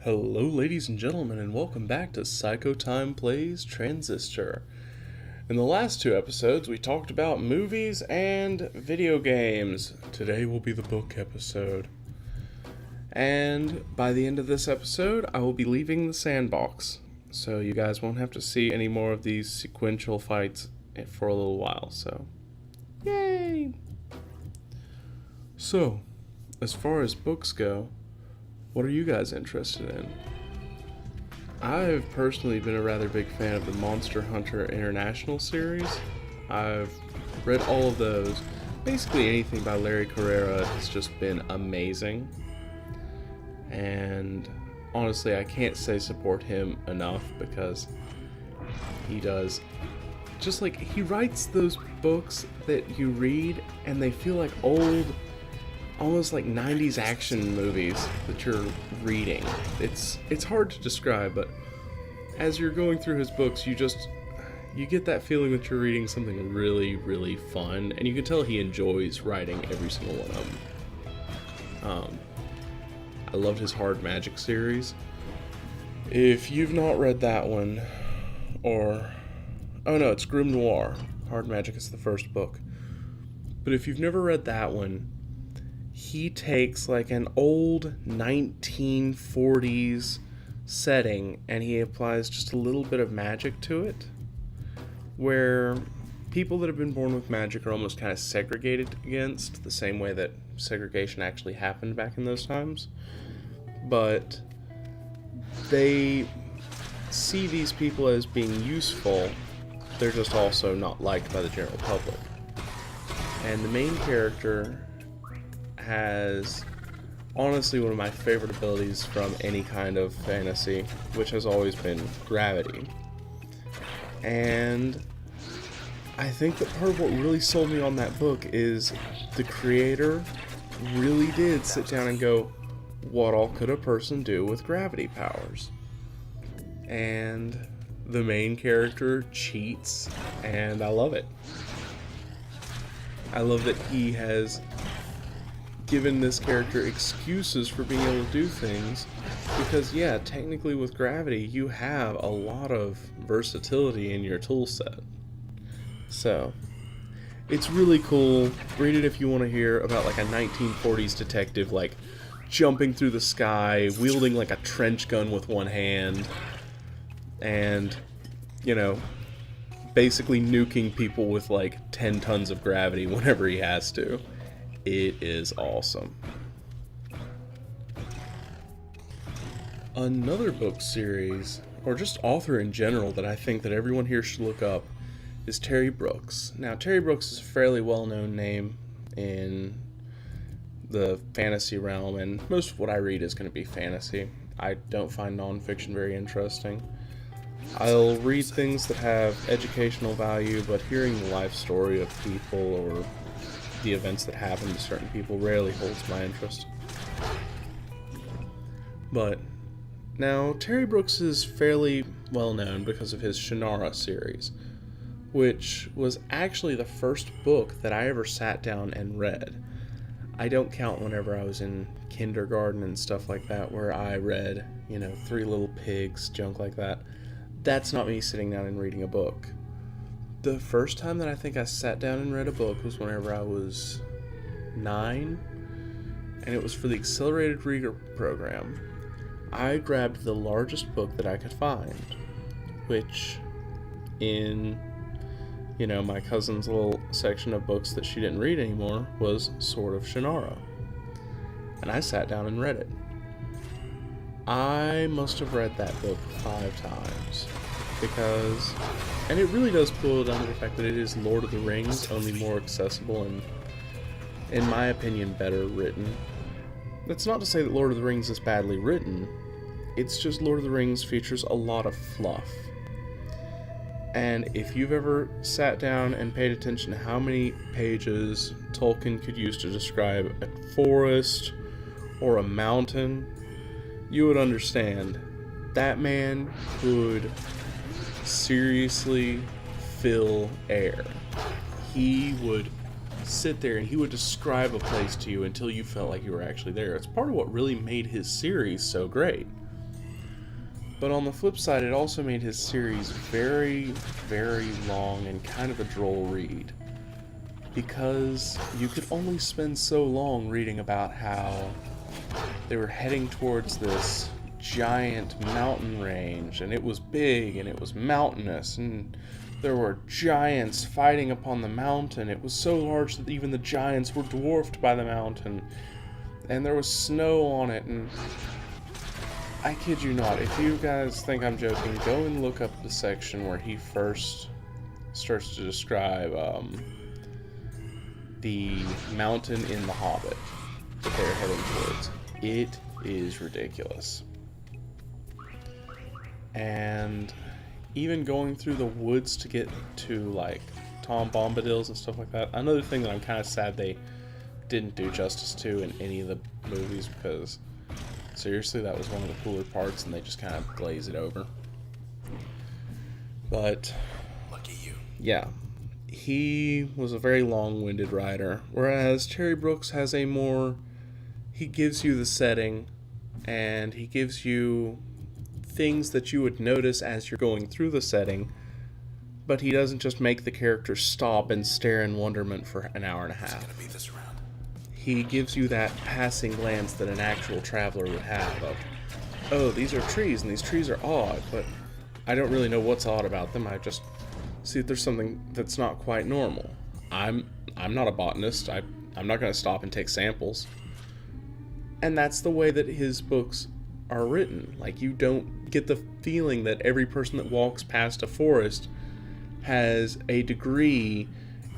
Hello, ladies and gentlemen, and welcome back to Psychotyme Plays Transistor. In the last two episodes, we talked about movies and video games. Today will be the book episode. And by the end of this episode, I will be leaving the sandbox, so you guys won't have to see any more of these sequential fights for a little while, so yay! So, as far as books go, what are you guys interested in? I've personally been a rather big fan of the Monster Hunter International series. I've read all of those. Basically anything by Larry Carrera has just been amazing. And honestly, I can't say support him enough because he does. Just like, he writes those books that you read and they feel like old, almost like 90s action movies that you're reading. It's hard to describe, but as you're going through his books, you get that feeling that you're reading something really, really fun, and you can tell he enjoys writing every single one of them. I loved his Hard Magic series. If you've not read that one, it's Grim Noir. Hard Magic is the first book. But if you've never read that one, he takes like an old 1940s setting and he applies just a little bit of magic to it, where people that have been born with magic are almost kind of segregated against, the same way that segregation actually happened back in those times. But they see these people as being useful, they're just also not liked by the general public. And the main character has honestly one of my favorite abilities from any kind of fantasy, which has always been gravity. And I think that part of what really sold me on that book is the creator really did sit down and go, what all could a person do with gravity powers? And the main character cheats, and I love it. I love that he has given this character excuses for being able to do things, because yeah, technically with gravity you have a lot of versatility in your tool set. So it's really cool. Read it if you want to hear about like a 1940s detective like jumping through the sky, wielding like a trench gun with one hand, and basically nuking people with like 10 tons of gravity whenever he has to. It is awesome. Another book series, or just author in general, that I think that everyone here should look up is Terry Brooks. Now, Terry Brooks is a fairly well-known name in the fantasy realm, and most of what I read is going to be fantasy. I don't find nonfiction very interesting. I'll read things that have educational value, but hearing the life story of people or the events that happen to certain people rarely holds my interest. But now, Terry Brooks is fairly well known because of his Shannara series, which was actually the first book that I ever sat down and read. I don't count whenever I was in kindergarten and stuff like that, where I read, Three Little Pigs, junk like that. That's not me sitting down and reading a book. The first time that I think I sat down and read a book was whenever I was 9, and it was for the Accelerated Reader program. I grabbed the largest book that I could find, which in, my cousin's little section of books that she didn't read anymore was Sword of Shannara. And I sat down and read it. I must have read that book 5 times. And it really does boil down to the fact that it is Lord of the Rings, only more accessible and, in my opinion, better written. That's not to say that Lord of the Rings is badly written, it's just Lord of the Rings features a lot of fluff. And if you've ever sat down and paid attention to how many pages Tolkien could use to describe a forest or a mountain, you would understand that man could seriously fill air. He would sit there and he would describe a place to you until you felt like you were actually there. It's part of what really made his series so great. But on the flip side, it also made his series very, very long and kind of a droll read. Because you could only spend so long reading about how they were heading towards this giant mountain range, and it was big and it was mountainous, and there were giants fighting upon the mountain. It was so large that even the giants were dwarfed by the mountain, and there was snow on it. And I kid you not, if you guys think I'm joking, go and look up the section where he first starts to describe the mountain in The Hobbit that they're heading towards. It is ridiculous. And even going through the woods to get to, like, Tom Bombadil's and stuff like that. Another thing that I'm kind of sad they didn't do justice to in any of the movies, because seriously, that was one of the cooler parts, and they just kind of glaze it over. But lucky you. Yeah, he was a very long-winded writer, whereas Terry Brooks has a more... He gives you the setting, and he gives you things that you would notice as you're going through the setting, but he doesn't just make the characters stop and stare in wonderment for an hour and a half. Gonna beat this around. He gives you that passing glance that an actual traveler would have of, oh, these are trees, and these trees are odd, but I don't really know what's odd about them. I just see if there's something that's not quite normal. I'm not a botanist. I'm not going to stop and take samples. And that's the way that his books are written. Like, you don't get the feeling that every person that walks past a forest has a degree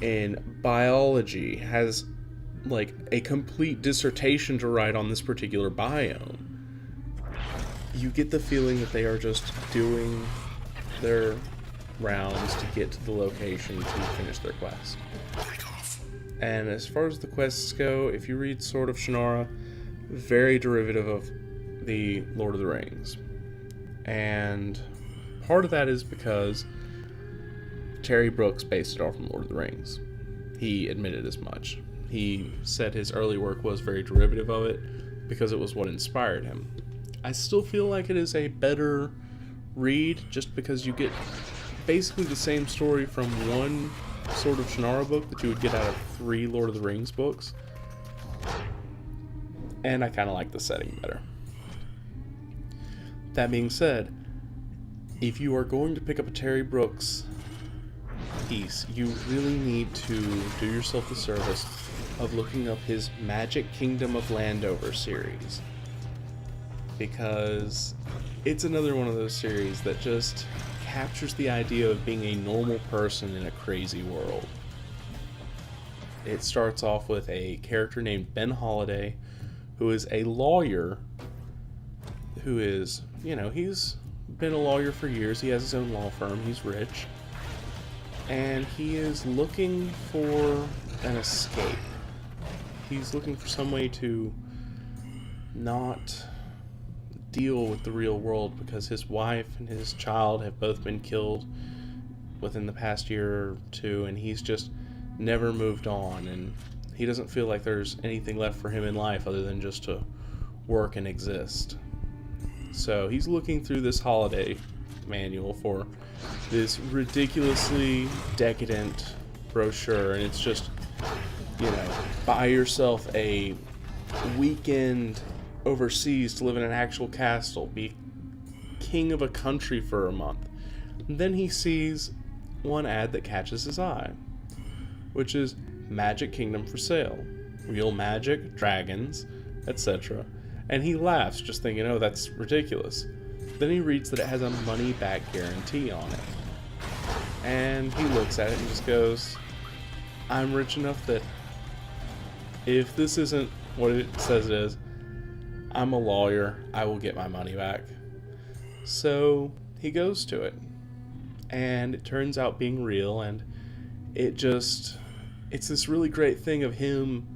in biology, has like a complete dissertation to write on this particular biome. You get the feeling that they are just doing their rounds to get to the location to finish their quest. And as far as the quests go, if you read Sword of Shannara, very derivative of the Lord of the Rings. And part of that is because Terry Brooks based it off from Lord of the Rings. He admitted as much. He said his early work was very derivative of it because it was what inspired him. I still feel like it is a better read just because you get basically the same story from one Sword of Shannara book that you would get out of 3 Lord of the Rings books. And I kind of like the setting better. That being said, if you are going to pick up a Terry Brooks piece, you really need to do yourself the service of looking up his Magic Kingdom of Landover series. Because it's another one of those series that just captures the idea of being a normal person in a crazy world. It starts off with a character named Ben Holiday, who is a lawyer, who is, he's been a lawyer for years. He has his own law firm. He's rich. And he is looking for an escape. He's looking for some way to not deal with the real world because his wife and his child have both been killed within the past year or two, and he's just never moved on, and he doesn't feel like there's anything left for him in life other than just to work and exist. So he's looking through this holiday manual for this ridiculously decadent brochure, and it's just, buy yourself a weekend overseas to live in an actual castle, be king of a country for a month. And then he sees one ad that catches his eye, which is Magic Kingdom for sale, real magic, dragons, etc. And he laughs, just thinking, oh, that's ridiculous. Then he reads that it has a money-back guarantee on it. And he looks at it and just goes, I'm rich enough that if this isn't what it says it is, I'm a lawyer, I will get my money back. So he goes to it. And it turns out being real, and it's this really great thing of him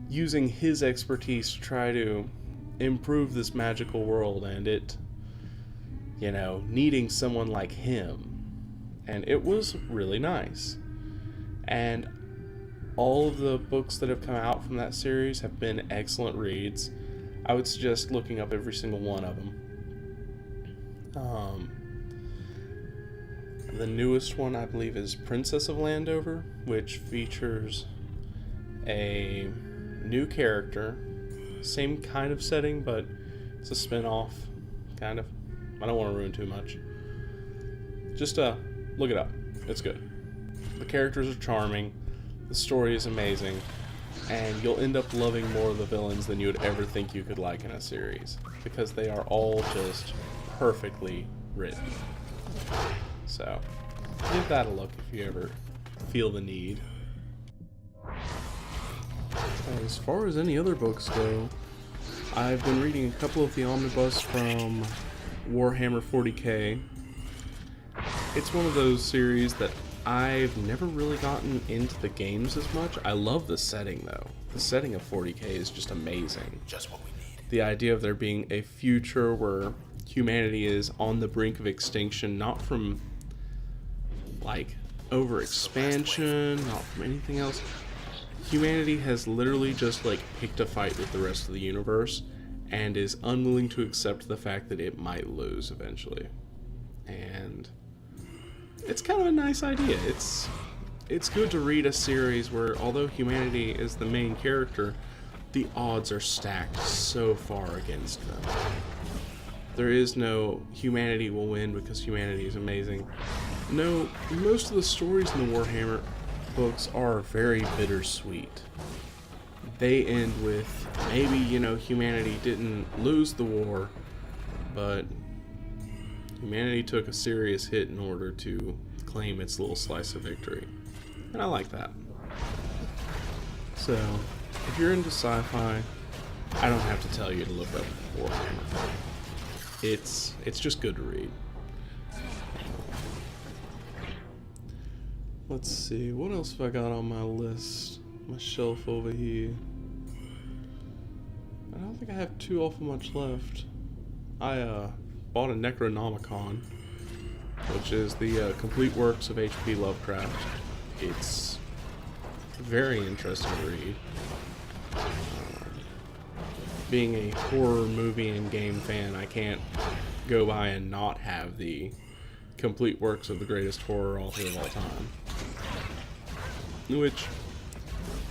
using his expertise to try to improve this magical world, and it, needing someone like him. And it was really nice. And all of the books that have come out from that series have been excellent reads. I would suggest looking up every single one of them. Um, the newest one, I believe, is Princess of Landover, which features a new character, same kind of setting, but it's a spin-off, kind of. I don't want to ruin too much. Just look it up. It's good. The characters are charming, the story is amazing, and you'll end up loving more of the villains than you would ever think you could like in a series, because they are all just perfectly written. So, give that a look if you ever feel the need. As far as any other books go, I've been reading a couple of the omnibus from Warhammer 40k. It's one of those series that I've never really gotten into the games as much. I love the setting, though. The setting of 40k is just amazing. Just what we need. The idea of there being a future where humanity is on the brink of extinction, not from, like, overexpansion, not from anything else. Humanity has literally just, like, picked a fight with the rest of the universe and is unwilling to accept the fact that it might lose eventually. And it's kind of a nice idea. It's good to read a series where, although humanity is the main character, the odds are stacked so far against them. There is no humanity will win because humanity is amazing. No, most of the stories in the Warhammer books are very bittersweet. They end with, maybe, humanity didn't lose the war, but humanity took a serious hit in order to claim its little slice of victory. And I like that. So, if you're into sci-fi, I don't have to tell you to look up Warhammer. It's just good to read. Let's see, what else have I got on my list? My shelf over here. I don't think I have too awful much left. I bought a Necronomicon, which is the complete works of H.P. Lovecraft. It's very interesting to read. Being a horror movie and game fan, I can't go by and not have the complete works of the greatest horror author of all time. Which,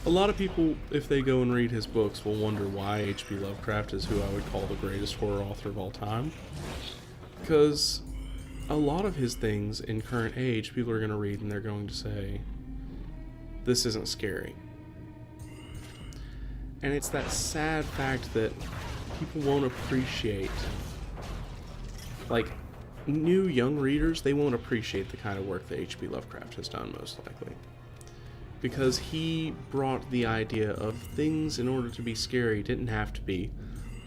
a lot of people, if they go and read his books, will wonder why H.P. Lovecraft is who I would call the greatest horror author of all time. Because a lot of his things in current age, people are going to read and they're going to say, this isn't scary. And it's that sad fact that people won't appreciate, like, new young readers, they won't appreciate the kind of work that H.P. Lovecraft has done, most likely. Because he brought the idea of things, in order to be scary, didn't have to be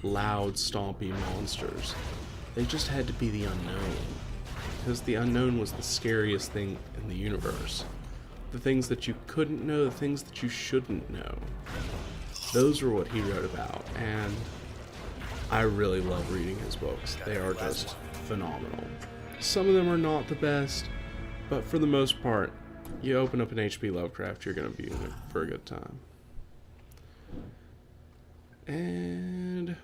loud, stompy monsters. They just had to be the unknown. Because the unknown was the scariest thing in the universe. The things that you couldn't know, the things that you shouldn't know. Those are what he wrote about, and I really love reading his books. They are just phenomenal. Some of them are not the best, but for the most part, you open up an H.P. Lovecraft, you're going to be in it for a good time. And,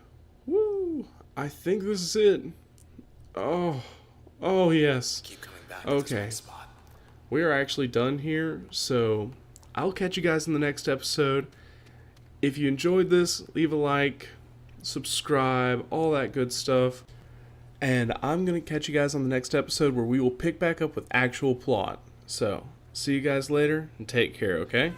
woo, I think this is it. Oh yes. Okay. We are actually done here, so I'll catch you guys in the next episode. If you enjoyed this, leave a like, subscribe, all that good stuff. And I'm going to catch you guys on the next episode where we will pick back up with actual plot. So, see you guys later, and take care, okay?